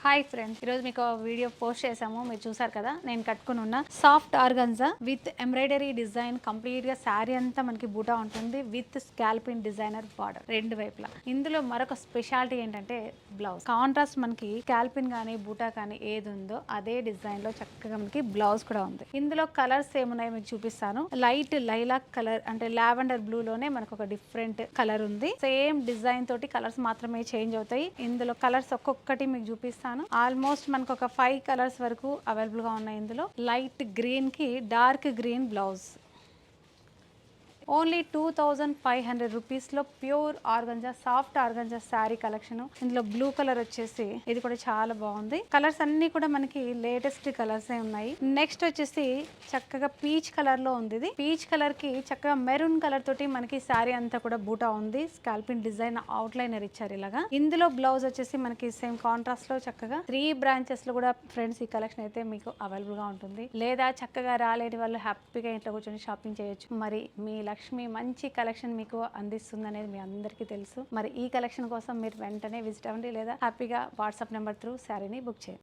Hi friends, ఈరోజు మీకు video post చేసాము. మీరు చూసారు కదా, నేను కట్టుకుని ఉన్న soft organza with embroidery design. Complete గా శారీ అంతా మనకి బూటా ఉంటుంది విత్ స్కాల్పిన్ డిజైనర్ బార్డర్ రెండు వైపులా. ఇందులో మరొక స్పెషాలిటీ ఏంటంటే బ్లౌజ్ కాంట్రాస్ట్. మనకి స్కాల్పిన్ కానీ బూటా కానీ ఏది ఉందో అదే డిజైన్ లో చక్కగా మనకి బ్లౌజ్ కూడా ఉంది. ఇందులో కలర్స్ ఏమున్నాయో మీకు చూపిస్తాను. లైట్ లైలాక్ కలర్ అంటే లావెండర్ బ్లూ లోనే మనకు ఒక డిఫరెంట్ కలర్ ఉంది. సేమ్ డిజైన్ తోటి కలర్స్ మాత్రమే చేంజ్ అవుతాయి. ఇందులో కలర్స్ ఒక్కొక్కటి మీకు చూపిస్తాను. ఆల్మోస్ట్ మనకు ఒక 5 కలర్స్ వరకు అవైలబుల్ గా ఉన్నాయి. ఇందులో లైట్ గ్రీన్ కి dark green blouse. Only 2500 rupees లో pure organza soft organza saree collection. ఇందులో బ్లూ కలర్ వచ్చేసి ఇది కూడా చాలా బాగుంది. కలర్స్ అన్ని కూడా మనకి లేటెస్ట్ కలర్స్ ఉన్నాయి. నెక్స్ట్ వచ్చేసి చక్కగా పీచ్ కలర్ లో ఉంది. ఇది పీచ్ కలర్ కి చక్కగా మెరూన్ కలర్ తోటి మనకి శారీ అంతా కూడా బూటా ఉంది. స్కాల్పిన్ డిజైన్ అవుట్ లైనర్ ఇచ్చారు ఇలాగా. ఇందులో బ్లౌజ్ వచ్చేసి మనకి సేమ్ కాంట్రాస్ట్ లో చక్కగా 3 బ్రాంచెస్ లో కూడా ఫ్రెండ్స్ ఈ కలెక్షన్ అయితే మీకు అవైలబుల్ గా ఉంటుంది. లేదా చక్కగా రాలేని వాళ్ళు హ్యాపీగా ఇంట్లో కూర్చొని షాపింగ్ చేయొచ్చు. మరి మీ లక్ష్మి మంచి కలెక్షన్ మీకు అందిస్తుంది అనేది మీ అందరికీ తెలుసు. మరి ఈ కలెక్షన్ కోసం మీరు వెంటనే విజిట్ అవ్వండి లేదా హ్యాపీగా వాట్సాప్ నెంబర్ త్రూ శారీని బుక్ చేయండి.